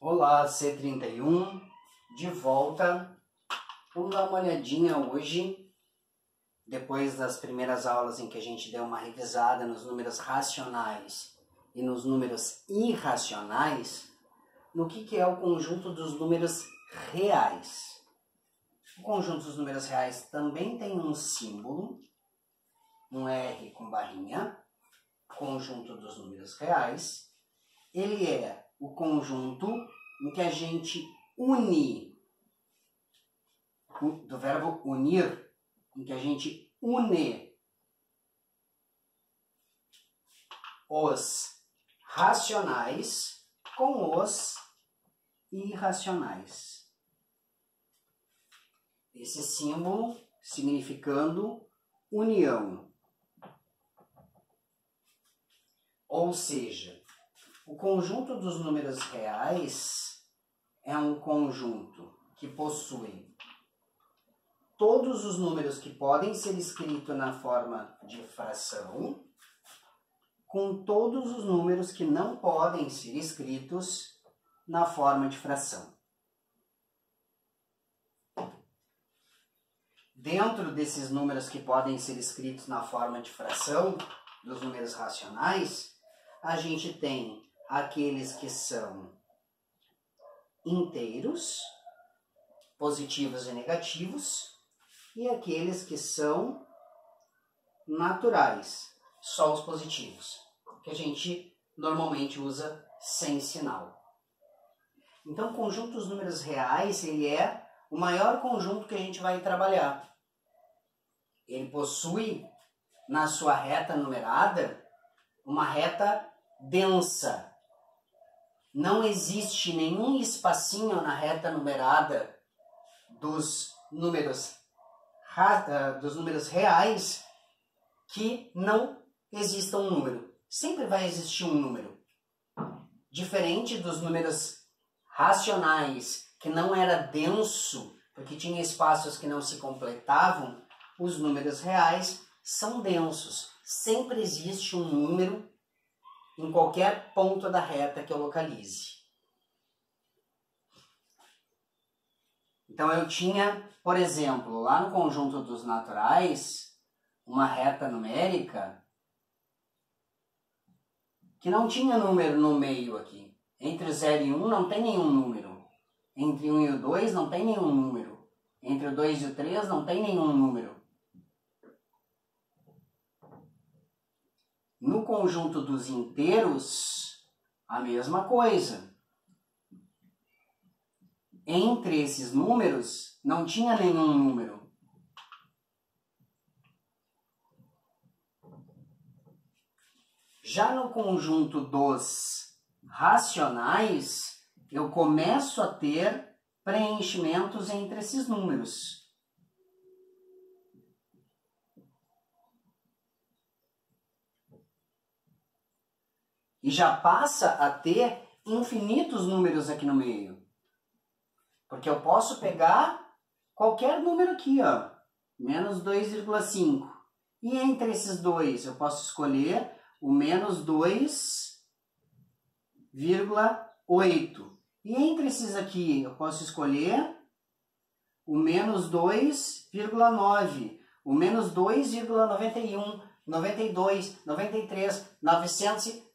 Olá, C31, de volta. Vamos dar uma olhadinha hoje, depois das primeiras aulas em que a gente deu uma revisada nos números racionais e nos números irracionais, no que é o conjunto dos números reais. O conjunto dos números reais também tem um símbolo, um R com barrinha, conjunto dos números reais. Ele é o conjunto em que a gente une, do verbo unir, em que a gente une os racionais com os irracionais. Esse símbolo significando união. Ou seja, o conjunto dos números reais é um conjunto que possui todos os números que podem ser escritos na forma de fração, com todos os números que não podem ser escritos na forma de fração. Dentro desses números que podem ser escritos na forma de fração, dos números racionais, a gente tem aqueles que são inteiros, positivos e negativos, e aqueles que são naturais, só os positivos, que a gente normalmente usa sem sinal. Então, o conjunto dos números reais, ele é o maior conjunto que a gente vai trabalhar. Ele possui, na sua reta numerada, uma reta densa. Não existe nenhum espacinho na reta numerada dos números reais que não exista um número. Sempre vai existir um número. Diferente dos números racionais, que não era denso, porque tinha espaços que não se completavam, os números reais são densos. Sempre existe um número em qualquer ponto da reta que eu localize. Então eu tinha, por exemplo, lá no conjunto dos naturais, uma reta numérica que não tinha número no meio aqui. Entre o 0 e 1 não tem nenhum número. Entre o 1 e o 2 não tem nenhum número. Entre o 2 e o 3 não tem nenhum número. No conjunto dos inteiros, a mesma coisa. Entre esses números, não tinha nenhum número. Já no conjunto dos racionais, eu começo a ter preenchimentos entre esses números. E já passa a ter infinitos números aqui no meio. Porque eu posso pegar qualquer número aqui, ó, menos 2,5. E entre esses dois eu posso escolher o menos 2,8. E entre esses aqui eu posso escolher o menos 2,9, o menos 2,91, 92, 93, 900.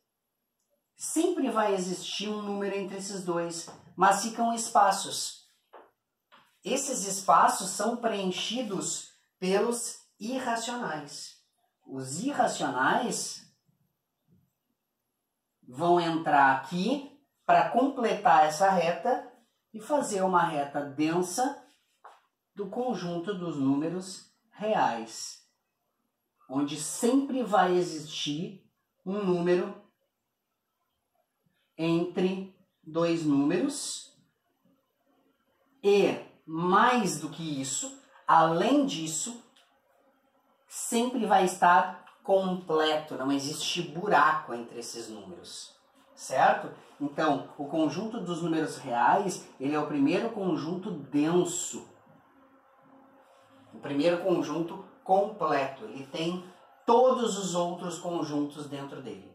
Sempre vai existir um número entre esses dois, mas ficam espaços. Esses espaços são preenchidos pelos irracionais. Os irracionais vão entrar aqui para completar essa reta e fazer uma reta densa do conjunto dos números reais, onde sempre vai existir um número entre dois números e, mais do que isso, além disso, sempre vai estar completo, não existe buraco entre esses números, certo? Então, o conjunto dos números reais, ele é o primeiro conjunto denso, o primeiro conjunto completo, ele tem todos os outros conjuntos dentro dele.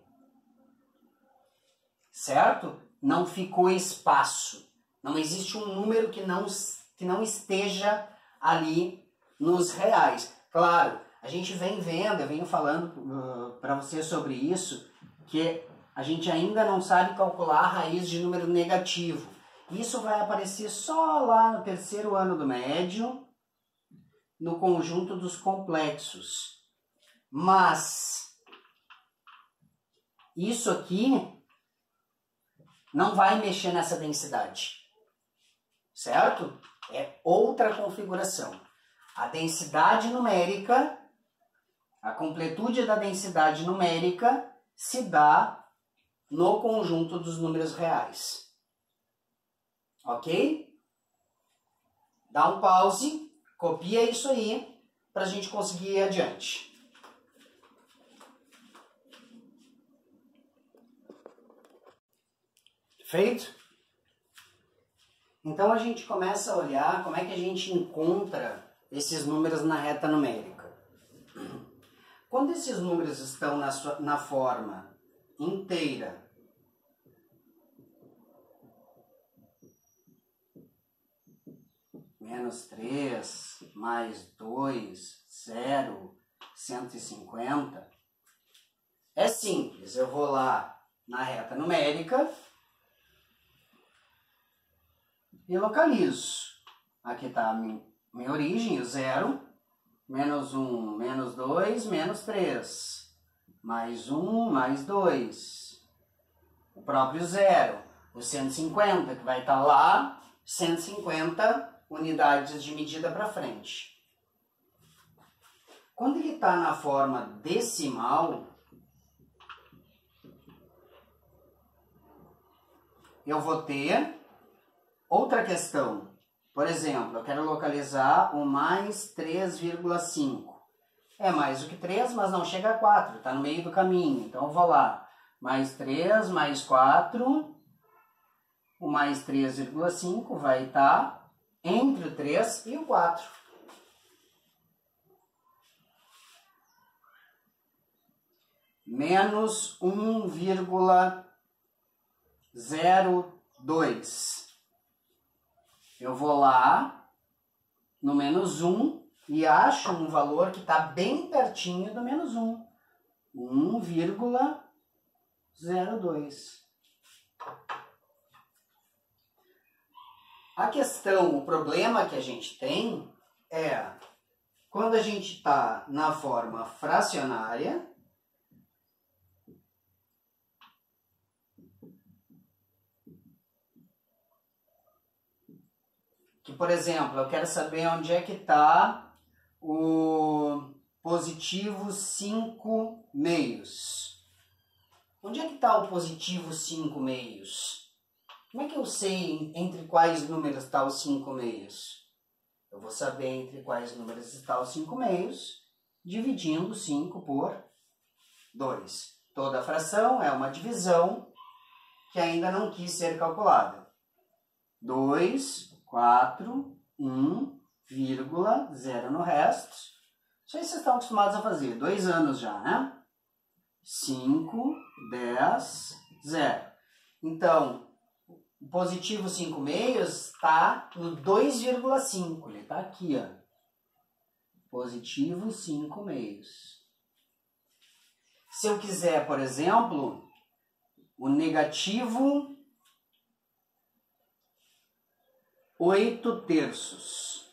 Certo? não ficou espaço. Não existe um número que não esteja ali nos reais. Claro, a gente vem vendo, eu venho falando para você sobre isso, que a gente ainda não sabe calcular a raiz de número negativo. Isso vai aparecer só lá no terceiro ano do médio, no conjunto dos complexos. Mas isso aqui não vai mexer nessa densidade, certo? É outra configuração. A densidade numérica, a completude da densidade numérica se dá no conjunto dos números reais. Ok? Dá um pause, copia isso aí para a gente conseguir ir adiante. Feito? Então a gente começa a olhar como é que a gente encontra esses números na reta numérica. Quando esses números estão na forma inteira, menos 3, mais 2, 0, 150, é simples. Eu vou lá na reta numérica e localizo. Aqui está a minha origem, o 0, menos 1, menos 2, menos 3, mais 1, mais 2, o próprio 0, o 150, que vai estar lá, 150 unidades de medida para frente. Quando ele está na forma decimal, eu vou ter outra questão. Por exemplo, eu quero localizar o mais 3,5. É mais do que 3, mas não chega a 4, está no meio do caminho. Então eu vou lá, mais 3, mais 4, o mais 3,5 vai estar entre o 3 e o 4. Menos 1,02. Eu vou lá no menos 1 e acho um valor que está bem pertinho do menos 1. 1,02. A questão, o problema que a gente tem é quando a gente está na forma fracionária, que, por exemplo, eu quero saber onde é que está o positivo 5 meios. Onde é que está o positivo 5 meios? Como é que eu sei entre quais números está os 5 meios? Eu vou saber entre quais números está os 5 meios, dividindo 5 por 2. Toda fração é uma divisão que ainda não quis ser calculada. 2, 4, 1, vírgula, 0 no resto. Isso aí vocês estão acostumados a fazer. 2 anos já, né? 5, 10, 0. Então, o positivo 5 meios está no 2,5. Ele está aqui, ó. Positivo 5 meios. Se eu quiser, por exemplo, o negativo 8 terços.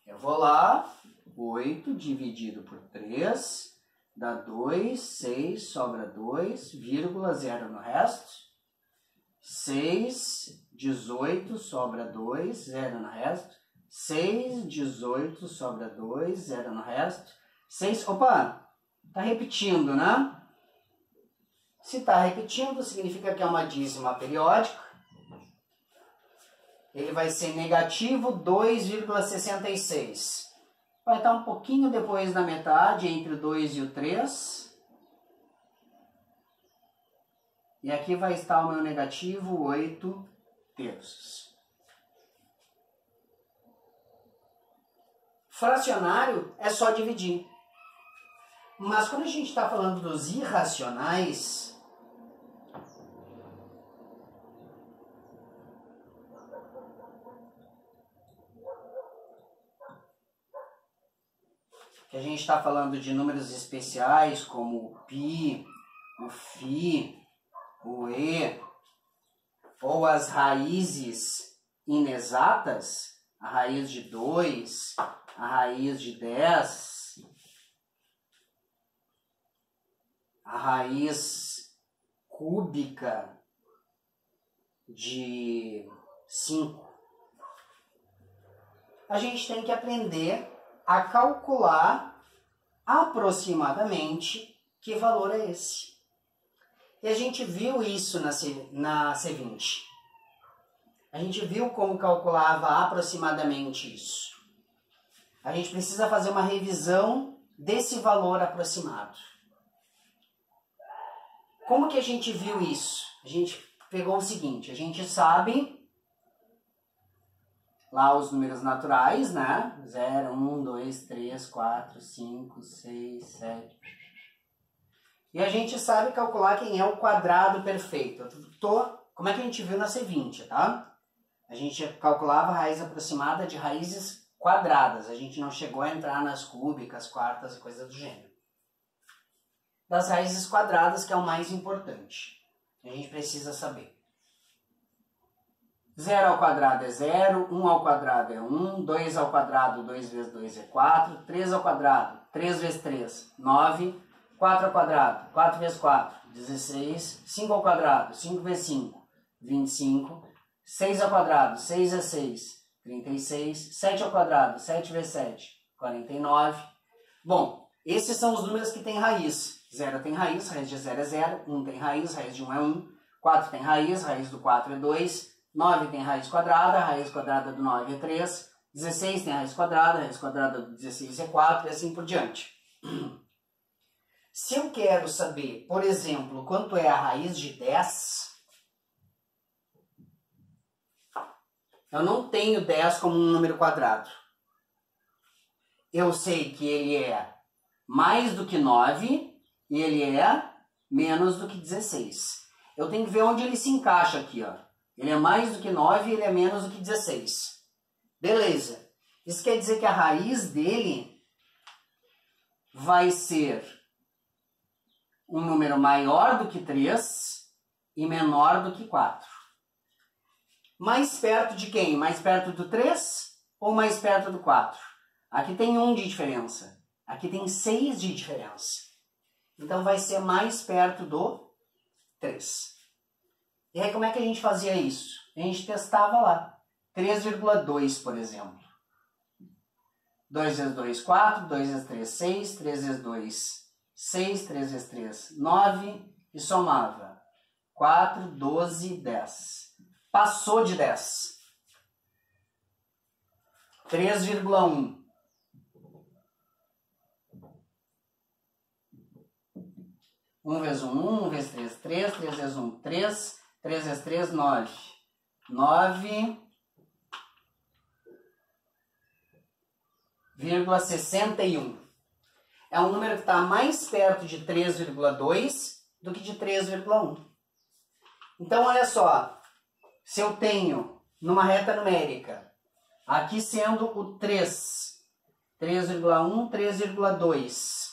Eu vou lá, 8 dividido por 3, dá 2, 6, sobra 2, vírgula, 0 no resto. 6, 18, sobra 2, 0 no resto. 6, 18, sobra 2, 0 no resto. 6, opa, tá repetindo, né? Se está repetindo, significa que é uma dízima periódica. Ele vai ser negativo 2,66. Vai estar um pouquinho depois da metade, entre o 2 e o 3. E aqui vai estar o meu negativo 8 terços. Fracionário é só dividir. Mas quando a gente está falando dos irracionais, que a gente está falando de números especiais, como o π, o φ, o e, ou as raízes inexatas, a raiz de 2, a raiz de 10, a raiz cúbica de 5. A gente tem que aprender a calcular aproximadamente que valor é esse. E a gente viu isso na C20. A gente viu como calculava aproximadamente isso. A gente precisa fazer uma revisão desse valor aproximado. Como que a gente viu isso? A gente pegou o seguinte, a gente sabe lá os números naturais, né? 0, 1, 2, 3, 4, 5, 6, 7... E a gente sabe calcular quem é o quadrado perfeito. Como é que a gente viu na C20, tá? A gente calculava a raiz aproximada de raízes quadradas. A gente não chegou a entrar nas cúbicas, quartas e coisa do gênero. Das raízes quadradas, que é o mais importante. A gente precisa saber. 0 ao quadrado é 0, 1 ao quadrado é 1, 2 ao quadrado, 2 vezes 2 é 4, 3 ao quadrado, 3 vezes 3, 9... 4 ao quadrado, 4 vezes 4, 16. 5 ao quadrado, 5 vezes 5, 25. 6 ao quadrado, 6 vezes 6, 36. 7 ao quadrado, 7 vezes 7, 49. Bom, esses são os números que têm raiz. 0 tem raiz de 0 é 0. 1 tem raiz de 1 é 1. 4 tem raiz do 4 é 2. 9 tem raiz quadrada do 9 é 3. 16 tem raiz quadrada do 16 é 4 e assim por diante. Se eu quero saber, por exemplo, quanto é a raiz de 10, eu não tenho 10 como um número quadrado. Eu sei que ele é mais do que 9 e ele é menos do que 16. Eu tenho que ver onde ele se encaixa aqui, ó. Ele é mais do que 9 e ele é menos do que 16. Beleza. Isso quer dizer que a raiz dele vai ser um número maior do que 3 e menor do que 4. Mais perto de quem? Mais perto do 3 ou mais perto do 4? Aqui tem 1 de diferença. Aqui tem 6 de diferença. Então vai ser mais perto do 3. E aí como é que a gente fazia isso? A gente testava lá. 3,2, por exemplo. 2 vezes 2, 4. 2 vezes 3, 6. 3 vezes 2, 6, 3 vezes 3, 9, e somava 4, 12, 10. Passou de 10. 3,1. 1 vezes 1, 1 vezes 3, 3. 3 vezes 1, 3. 3 vezes 3, 9. 9,61. É um número que está mais perto de 3,2 do que de 3,1. Então, olha só. Se eu tenho, numa reta numérica, aqui sendo o 3, 3,1, 3,2,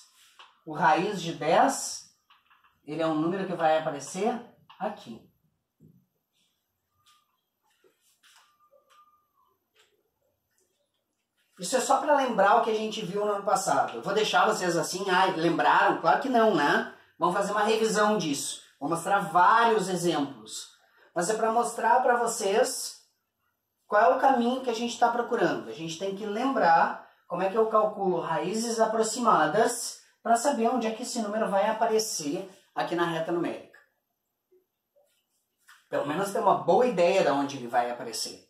o raiz de 10, ele é um número que vai aparecer aqui. Isso é só para lembrar o que a gente viu no ano passado. Eu vou deixar vocês assim, lembraram? Claro que não, né? Vamos fazer uma revisão disso. Vou mostrar vários exemplos. Mas é para mostrar para vocês qual é o caminho que a gente está procurando. A gente tem que lembrar como é que eu calculo raízes aproximadas para saber onde é que esse número vai aparecer aqui na reta numérica. Pelo menos ter uma boa ideia de onde ele vai aparecer.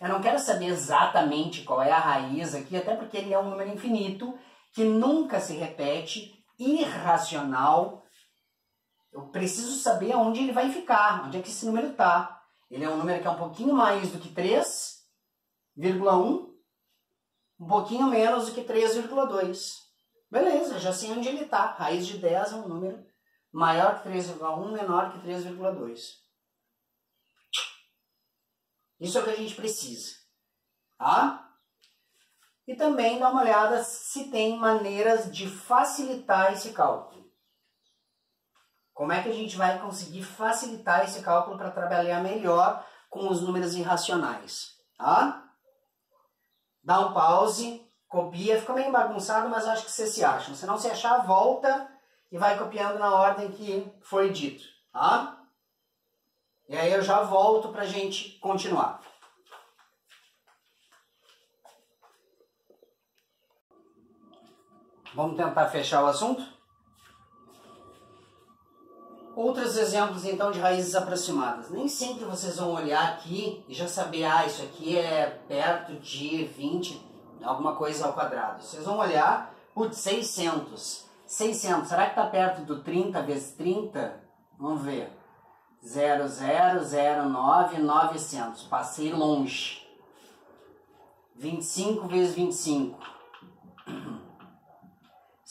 Eu não quero saber exatamente qual é a raiz aqui, até porque ele é um número infinito, que nunca se repete, irracional. Eu preciso saber onde ele vai ficar, onde é que esse número está. Ele é um número que é um pouquinho mais do que 3,1, um pouquinho menos do que 3,2. Beleza, já sei onde ele está. Raiz de 10 é um número maior que 3,1, menor que 3,2. Isso é o que a gente precisa. Tá? e também dá uma olhada se tem maneiras de facilitar esse cálculo. Como é que a gente vai conseguir facilitar esse cálculo para trabalhar melhor com os números irracionais? Tá? Dá um pause, copia, fica meio bagunçado, mas acho que vocês se acham. Se não se achar, volta e vai copiando na ordem que foi dito. Tá? E aí eu já volto para a gente continuar. Vamos tentar fechar o assunto? Outros exemplos, então, de raízes aproximadas. Nem sempre vocês vão olhar aqui e já saber, isso aqui é perto de 20, alguma coisa ao quadrado. Vocês vão olhar, putz, 600. 600, será que está perto do 30 vezes 30? Vamos ver. 0009, 900. Passei longe. 25 vezes 25.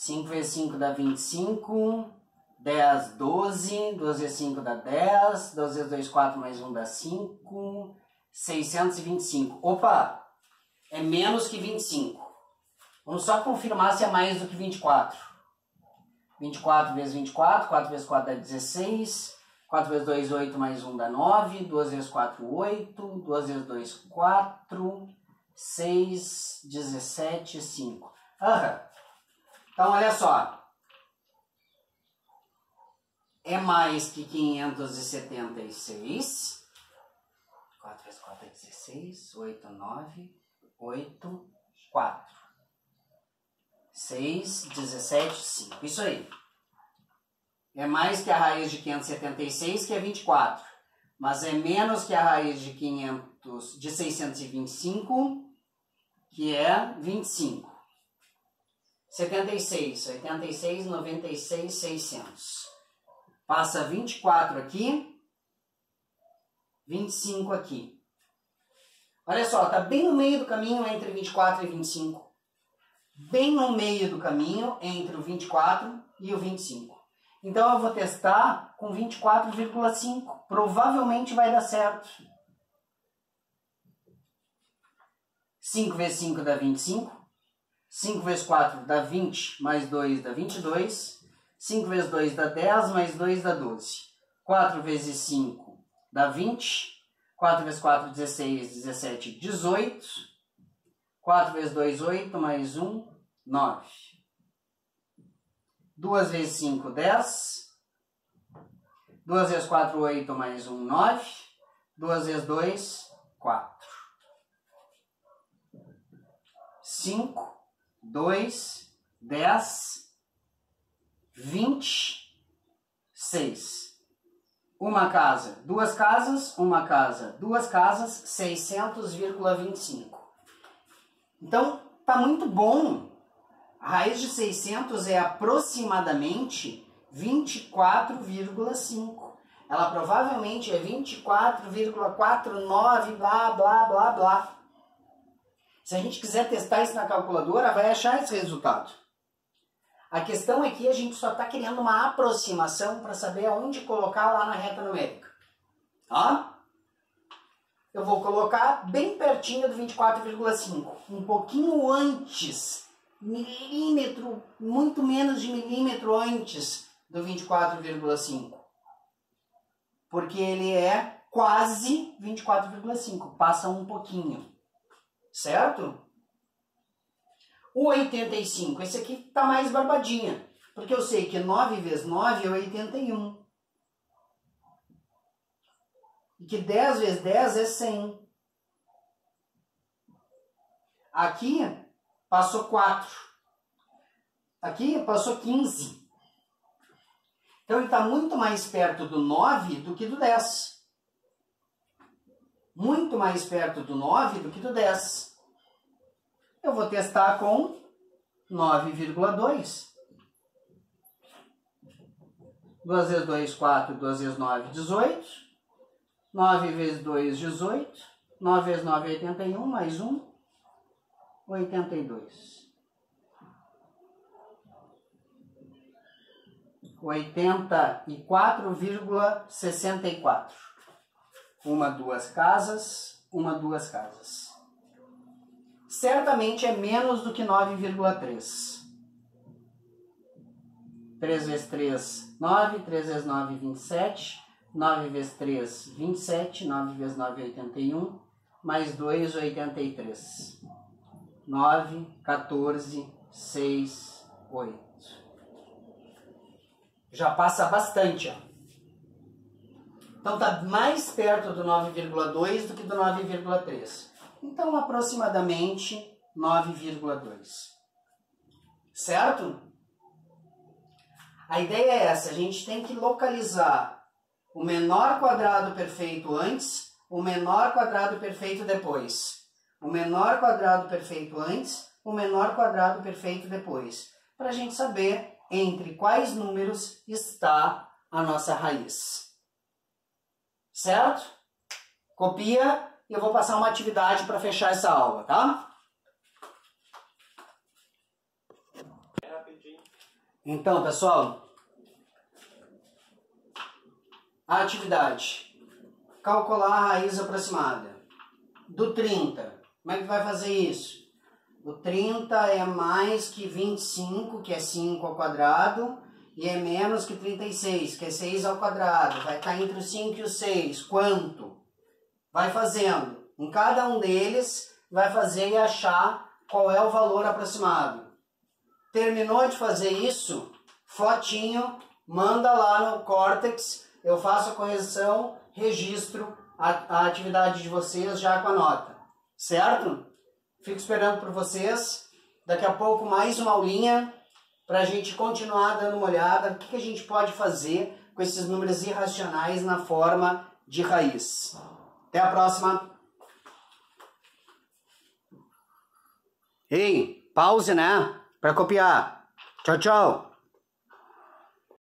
5 vezes 5 dá 25. 10, 12. 2 vezes 5 dá 10. 2 vezes 2, 4, mais 1 dá 5. 625. Opa! É menos que 25. Vamos só confirmar se é mais do que 24. 24 vezes 24. 4 vezes 4 dá 16. 4 vezes 2, 8, mais 1 dá 9. 2 vezes 4, 8. 2 vezes 2, 4. 6, 17, 5. Então, olha só. É mais que 576. 4 vezes 4 é 16. 8, 9, 8, 4. 6, 17, 5. Isso aí. É mais que a raiz de 576, que é 24. Mas é menos que a raiz de 625, que é 25. 76, 86, 96, 600. Passa 24 aqui, 25 aqui. Olha só, está bem no meio do caminho entre 24 e 25. Bem no meio do caminho entre o 24 e o 25. Então eu vou testar com 24,5. Provavelmente vai dar certo. 5 vezes 5 dá 25. 5 vezes 4 dá 20, mais 2 dá 22. 5 vezes 2 dá 10, mais 2 dá 12. 4 vezes 5 dá 20. 4 vezes 4, 16, 17, 18. 4 vezes 2, 8, mais 1, 9. 2 vezes 5, 10. 2 vezes 4, 8, mais 1, 9. 2 vezes 2, 4. 5, 2, 10, 26. Uma casa, duas casas, uma casa, duas casas, 600,25. Então, tá muito bom. A raiz de 600 é aproximadamente 24,5. Ela provavelmente é 24,49, blá, blá, blá, blá. Se a gente quiser testar isso na calculadora, vai achar esse resultado. A questão é que a gente só está criando uma aproximação para saber aonde colocar lá na reta numérica. Ó, eu vou colocar bem pertinho do 24,5, um pouquinho antes, milímetro, muito menos de milímetro antes do 24,5. Porque ele é quase 24,5, passa um pouquinho, certo? O 85, esse aqui está mais barbadinha, porque eu sei que 9 vezes 9 é 81. E que 10 vezes 10 é 100. Aqui passou 4. Aqui passou 15. Então ele está muito mais perto do 9 do que do 10. Muito mais perto do 9 do que do 10. Eu vou testar com 9,2. 2 vezes 2, 4. 2 vezes 9, 18. 9 vezes 2, 18. 9 vezes 9, 81. Mais 1, 82. 84,64. Uma, duas casas. Uma, duas casas. certamente é menos do que 9,3. 3 vezes 3, 9. 3 vezes 9, 27. 9 vezes 3, 27. 9 vezes 9, 81. Mais 2, 83. 9, 14, 6, 8. Já passa bastante, ó. Então está mais perto do 9,2 do que do 9,3. Então, aproximadamente 9,2. Certo? A ideia é essa. A gente tem que localizar o menor quadrado perfeito antes, o menor quadrado perfeito depois. O menor quadrado perfeito antes, o menor quadrado perfeito depois. Para a gente saber entre quais números está a nossa raiz. Certo? Copia e eu vou passar uma atividade para fechar essa aula, tá? Então, pessoal, a atividade. Calcular a raiz aproximada. Do 30. Como é que vai fazer isso? O 30 é mais que 25, que é 5 ao quadrado, e é menos que 36, que é 6 ao quadrado. Vai estar entre o 5 e o 6. Quanto? Vai fazendo. Em cada um deles, vai fazer e achar qual é o valor aproximado. Terminou de fazer isso? Fotinho, manda lá no Cortex, eu faço a correção, registro a atividade de vocês já com a nota. Certo? Fico esperando por vocês. Daqui a pouco mais uma aulinha para a gente continuar dando uma olhada. O que a gente pode fazer com esses números irracionais na forma de raiz. Até a próxima. Ei, pause, né? Para copiar. Tchau, tchau.